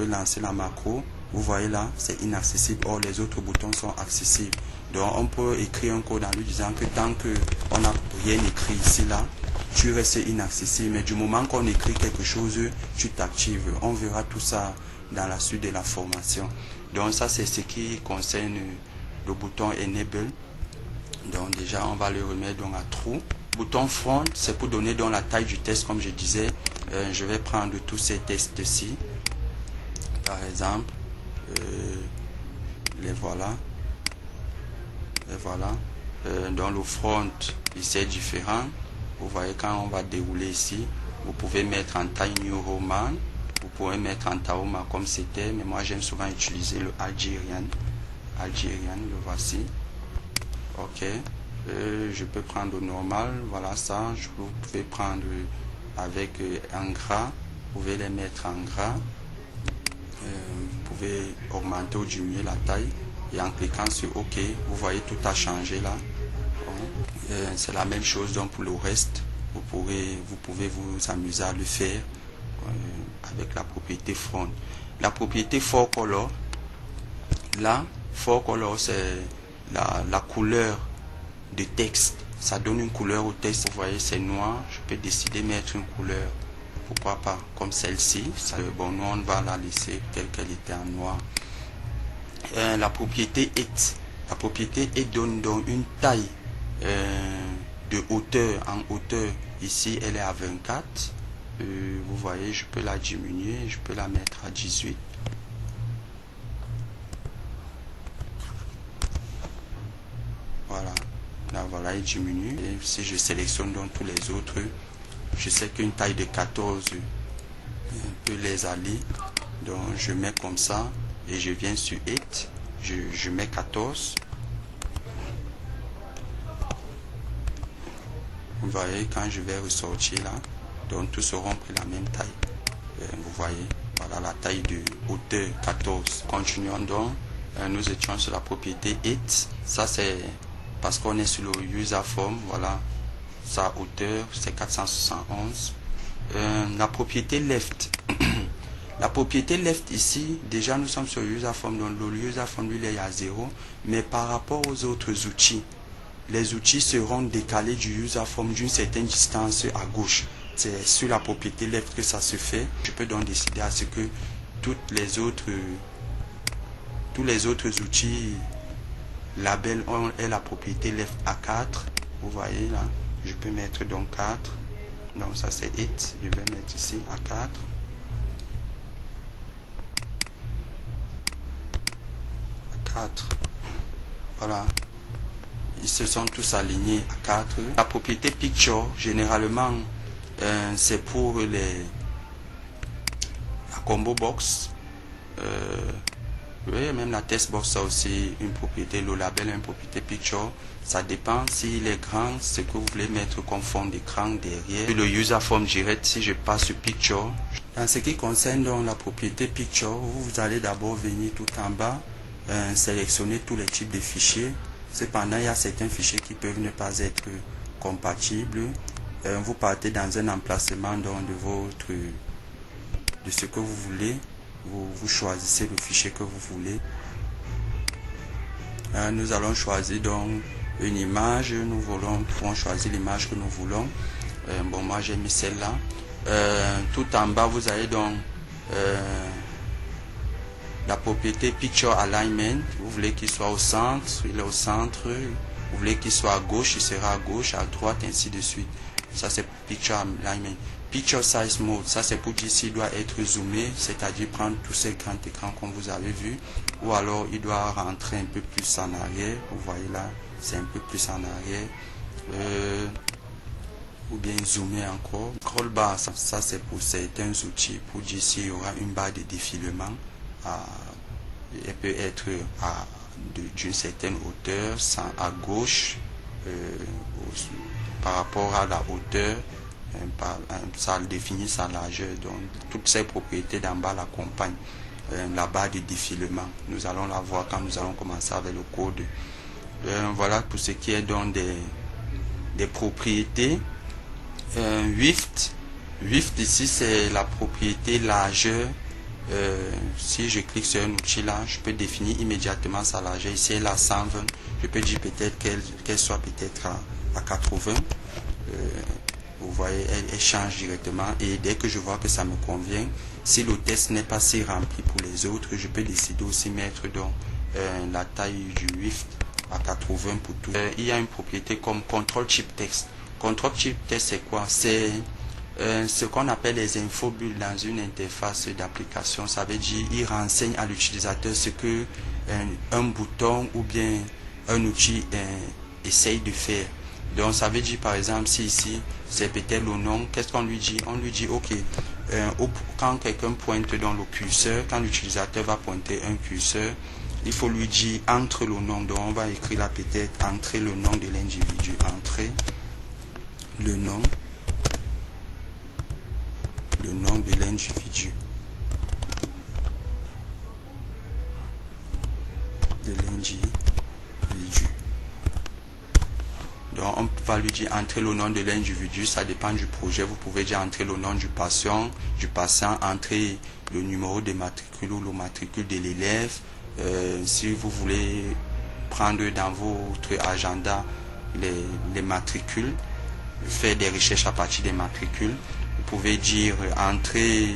peux lancer la macro. Vous voyez là, c'est inaccessible. Or, les autres boutons sont accessibles. Donc, on peut écrire un code en lui disant que tant qu'on n'a rien écrit ici, là, tu restes inaccessible. Mais du moment qu'on écrit quelque chose, tu t'actives. On verra tout ça dans la suite de la formation. Donc, ça, c'est ce qui concerne le bouton Enable. Donc, déjà, on va le remettre donc à True. Bouton Front, c'est pour donner donc la taille du test, comme je disais. Je vais prendre tous ces tests-ci. Par exemple, les voilà. Et voilà. Dans le front, c'est différent. Vous voyez, quand on va dérouler ici, vous pouvez mettre en taille New Roman. Vous pouvez mettre en Tahoma comme c'était. Mais moi, j'aime souvent utiliser le Algerian. Algerian, le voici. Ok. Je peux prendre le normal. Voilà ça. Vous pouvez prendre avec en gras. Vous pouvez les mettre en gras. Vous pouvez augmenter ou diminuer la taille. Et en cliquant sur OK, vous voyez tout a changé là. C'est la même chose donc pour le reste. Vous pouvez vous amuser à le faire avec la propriété front. La propriété for color. Là, for color, c'est la couleur de texte. Ça donne une couleur au texte. Vous voyez, c'est noir. Je peux décider de mettre une couleur. Pourquoi pas comme celle-ci. Bon, nous, on va la laisser telle qu'elle était en noir. La propriété Height. La propriété Height donne donc une taille de hauteur en hauteur. Ici, elle est à 24. Vous voyez, je peux la diminuer. Je peux la mettre à 18. Voilà. Là, voilà, elle diminue. Et si je sélectionne donc tous les autres, je sais qu'une taille de 14 peut les aller. Donc, je mets comme ça. Et je viens sur 8, je mets 14. Vous voyez, quand je vais ressortir là, donc tous seront pris la même taille. Vous voyez, voilà la taille de hauteur 14. Continuons donc. Nous étions sur la propriété 8. Ça c'est parce qu'on est sur le user form. Voilà, sa hauteur c'est 471. La propriété left. La propriété left ici, déjà nous sommes sur user form, donc le user form lui il est à 0, mais par rapport aux autres outils, les outils seront décalés du user form d'une certaine distance à gauche. C'est sur la propriété left que ça se fait. Je peux donc décider à ce que tous les autres outils label ont la propriété left à 4. Vous voyez là, je peux mettre donc 4. Donc ça c'est 8, je vais mettre ici à 4. Voilà, ils se sont tous alignés à 4. La propriété picture généralement c'est pour la combo box. Oui, même la test box a aussi une propriété. Le label a une propriété picture. Ça dépend s'il est grand, ce que vous voulez mettre comme fond d'écran derrière. Le user form direct, si je passe sur picture. En ce qui concerne donc la propriété picture, vous allez d'abord venir tout en bas. Sélectionner tous les types de fichiers. Cependant, il y a certains fichiers qui peuvent ne pas être compatibles. Vous partez dans un emplacement donc de ce que vous voulez. Vous choisissez le fichier que vous voulez. Nous allons choisir donc une image. Nous pouvons choisir l'image que nous voulons. Bon, moi j'ai mis celle-là. Tout en bas, vous avez donc la propriété Picture Alignment. Vous voulez qu'il soit au centre, il est au centre. Vous voulez qu'il soit à gauche, il sera à gauche, à droite, ainsi de suite. Ça c'est Picture Alignment. Picture Size Mode, ça c'est pour dire s'il doit être zoomé, c'est-à-dire prendre tous ces grands écrans comme vous avez vu, ou alors il doit rentrer un peu plus en arrière. Vous voyez là, c'est un peu plus en arrière. Ou bien zoomer encore. Scroll bar, ça c'est pour certains outils, pour dire s'il y aura une barre de défilement. Elle peut être d'une certaine hauteur, à gauche, par rapport à la hauteur, ça définit sa largeur. Donc toutes ces propriétés d'en bas l'accompagnent. La barre de défilement, nous allons la voir quand nous allons commencer avec le code. Voilà pour ce qui est donc des propriétés. Width ici c'est la propriété largeur Si je clique sur un outil là, je peux définir immédiatement sa largeur. Ici elle a 120, je peux dire peut-être qu'elle soit peut-être à 80. Vous voyez, elle change directement, et dès que je vois que ça me convient, si le test n'est pas si rempli pour les autres, je peux décider aussi mettre donc la taille du width à 80 pour tout. Il y a une propriété comme control chip text. Control chip text, c'est quoi? C'est ce qu'on appelle les infobulles dans une interface d'application. Ça veut dire il renseigne à l'utilisateur ce que un bouton ou bien un outil essaye de faire. Donc ça veut dire par exemple si ici c'est peut-être le nom, qu'est-ce qu'on lui dit? On lui dit ok, quand quelqu'un pointe dans le curseur, quand l'utilisateur va pointer un curseur, il faut lui dire entre le nom. Donc on va écrire là peut-être entrer le nom de l'individu, entrer le nom de l'individu. Donc on va lui dire entrer le nom de l'individu, ça dépend du projet. Vous pouvez dire entrer le nom du patient, entrer le numéro de matricule ou le matricule de l'élève. Si vous voulez prendre dans votre agenda les matricules, faire des recherches à partir des matricules, vous pouvez dire entrer,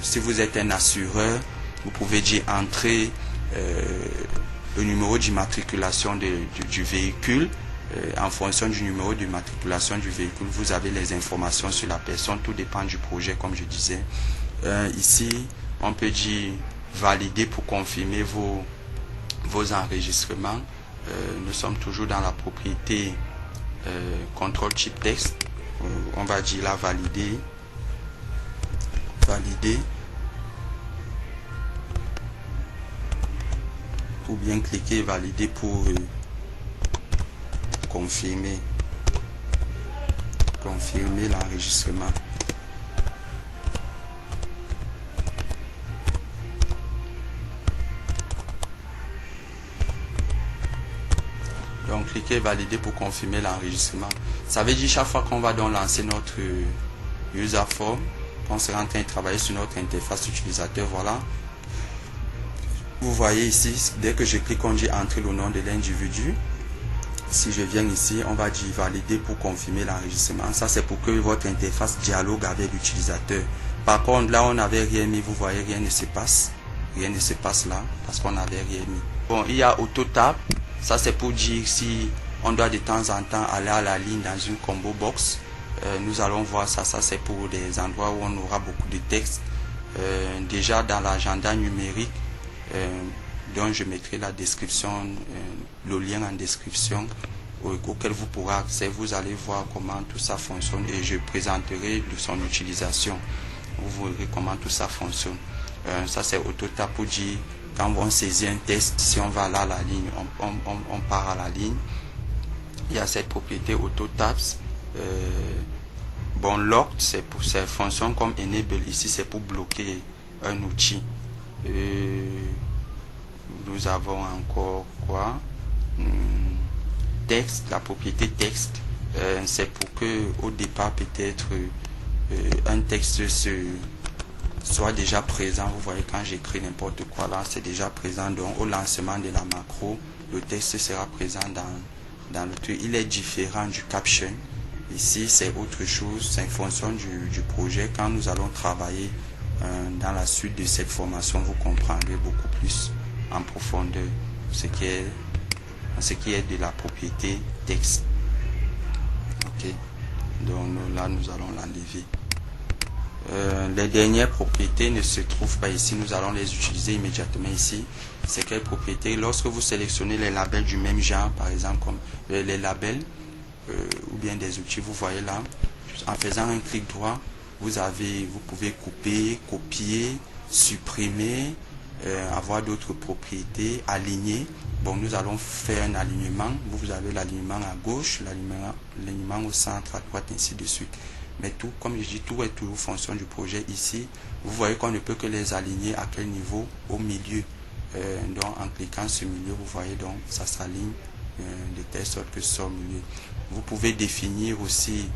si vous êtes un assureur, vous pouvez dire entrer le numéro d'immatriculation du véhicule. En fonction du numéro d'immatriculation du véhicule, vous avez les informations sur la personne. Tout dépend du projet, comme je disais. Ici, on peut dire valider pour confirmer vos enregistrements. Nous sommes toujours dans la propriété control chip text. On va dire là valider, ou bien cliquer valider pour confirmer l'enregistrement. Donc cliquez valider pour confirmer l'enregistrement. Ça veut dire chaque fois qu'on va donc lancer notre user form, qu'on sera en train de travailler sur notre interface utilisateur, voilà. Vous voyez ici, dès que je clique, on dit entrer le nom de l'individu. Si je viens ici, on va dire valider pour confirmer l'enregistrement. Ça, c'est pour que votre interface dialogue avec l'utilisateur. Par contre, là, on n'avait rien mis. Vous voyez, rien ne se passe. Rien ne se passe là parce qu'on n'avait rien mis. Bon, il y a AutoTab. Ça, c'est pour dire si on doit de temps en temps aller à la ligne dans une combo box. Nous allons voir ça. Ça, c'est pour des endroits où on aura beaucoup de texte. Déjà, dans l'agenda numérique, dont je mettrai la description, le lien en description auquel vous pourrez accéder. Vous allez voir comment tout ça fonctionne et je présenterai de son utilisation. Vous verrez comment tout ça fonctionne. Ça c'est AutoTab pour dire quand on saisit un test, si on va là à la ligne, on part à la ligne. Il y a cette propriété AutoTabs. Bon, locked, c'est pour ces fonctions comme enable. Ici c'est pour bloquer un outil. Nous avons encore quoi? Texte, la propriété texte, c'est pour que au départ peut-être un texte soit déjà présent. Vous voyez, quand j'écris n'importe quoi là, c'est déjà présent. Donc au lancement de la macro, le texte sera présent dans le truc. Il est différent du caption. Ici c'est autre chose, c'est en fonction du projet. Quand nous allons travailler dans la suite de cette formation, vous comprendrez beaucoup plus en profondeur ce qui est de la propriété texte. Ok, donc là nous allons l'enlever. Les dernières propriétés ne se trouvent pas ici, nous allons les utiliser immédiatement ici. C'est quelle propriété? Lorsque vous sélectionnez les labels du même genre, par exemple comme les labels ou bien des outils, vous voyez là, en faisant un clic droit, vous pouvez couper, copier, supprimer, avoir d'autres propriétés, aligner. Bon, nous allons faire un alignement. Vous avez l'alignement à gauche, l'alignement au centre, à droite, ainsi de suite. Mais tout, comme je dis, tout est toujours fonction du projet. Ici, vous voyez qu'on ne peut que les aligner à quel niveau? Au milieu. Donc, en cliquant sur milieu, vous voyez donc ça s'aligne de telle sorte que ce soit au milieu. Vous pouvez définir aussi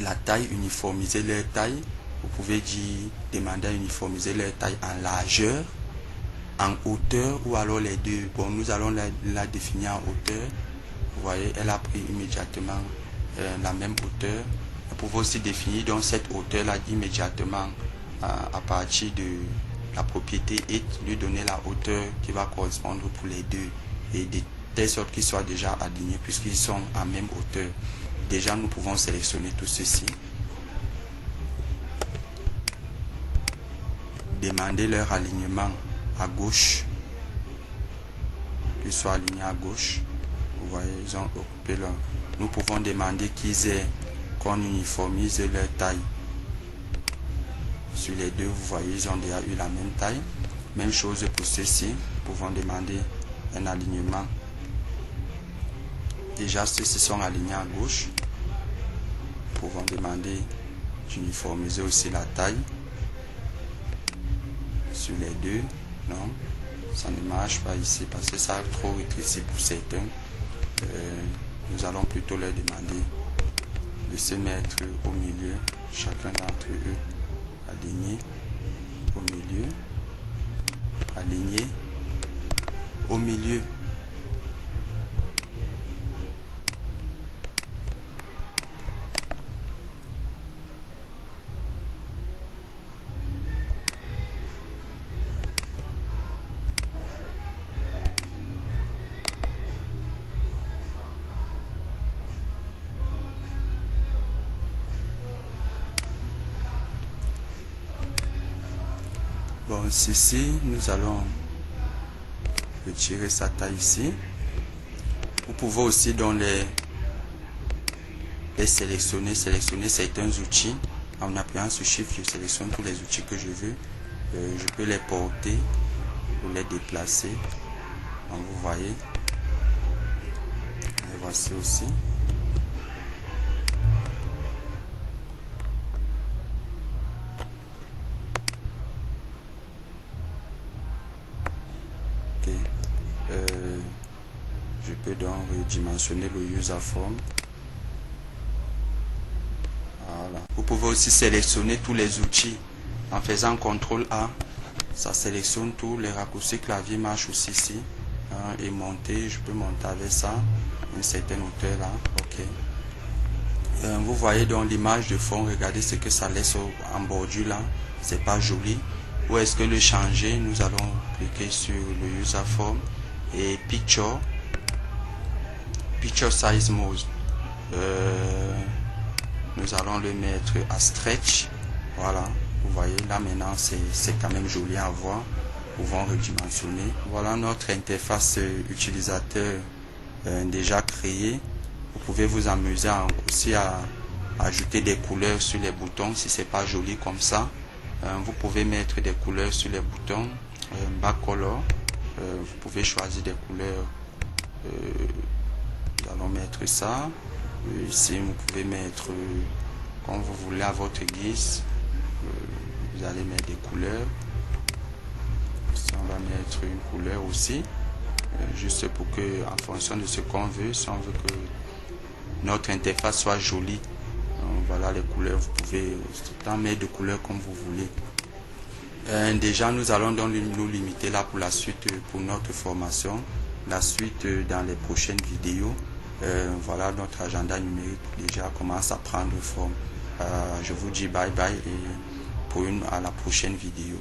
la taille, uniformiser leur taille. vous pouvez demander à uniformiser leur taille en largeur, en hauteur ou alors les deux. Bon, nous allons la définir en hauteur. Vous voyez, elle a pris immédiatement la même hauteur. Vous pouvez aussi définir donc cette hauteur là immédiatement à partir de la propriété it, lui donner la hauteur qui va correspondre pour les deux et de telle sorte qu'ils soient déjà alignés puisqu'ils sont à même hauteur. Déjà, nous pouvons sélectionner tout ceci. Demander leur alignement à gauche, qu'ils soient alignés à gauche. Vous voyez, ils ont occupé là. Nous pouvons demander qu'on uniformise leur taille. Sur les deux, vous voyez, ils ont déjà eu la même taille. Même chose pour ceci. Nous pouvons demander un alignement. Déjà, ceux-ci sont alignés à gauche. Nous pouvons demander d'uniformiser aussi la taille. Sur les deux, non, ça ne marche pas ici parce que ça a trop rétréci pour certains. Nous allons plutôt leur demander de se mettre au milieu, chacun d'entre eux aligné au milieu, aligné au milieu. Bon, ceci, nous allons retirer sa taille ici. Vous pouvez aussi dans les sélectionner certains outils. En appuyant sur Shift, je sélectionne tous les outils que je veux. Je peux les porter ou les déplacer. Donc, vous voyez. Et voici aussi. Je peux donc redimensionner le user form. Voilà. Vous pouvez aussi sélectionner tous les outils en faisant CTRL A. Ça sélectionne tous les raccourcis clavier, marche aussi ici. Et monter, je peux monter avec ça une certaine hauteur là. Ok. Vous voyez donc l'image de fond. Regardez ce que ça laisse en bordure là. C'est pas joli. Où est-ce que le changer? Nous allons cliquer sur le user form et picture size mode. Nous allons le mettre à stretch. Voilà, vous voyez là maintenant c'est quand même joli à voir. Nous pouvons redimensionner. Voilà notre interface utilisateur déjà créée. Vous pouvez vous amuser aussi à ajouter des couleurs sur les boutons si c'est pas joli comme ça. Vous pouvez mettre des couleurs sur les boutons, backcolor. Vous pouvez choisir des couleurs. Nous allons mettre ça. Ici, vous pouvez mettre comme vous voulez à votre guise. Vous allez mettre des couleurs. Ici, on va mettre une couleur aussi. Juste pour que, en fonction de ce qu'on veut, si on veut que notre interface soit jolie. Donc, voilà les couleurs. Vous pouvez mettre de couleurs comme vous voulez. Déjà, nous allons donc nous limiter là pour la suite, pour notre formation. La suite dans les prochaines vidéos. Voilà, notre agenda numérique déjà commence à prendre forme. Je vous dis bye bye et à la prochaine vidéo.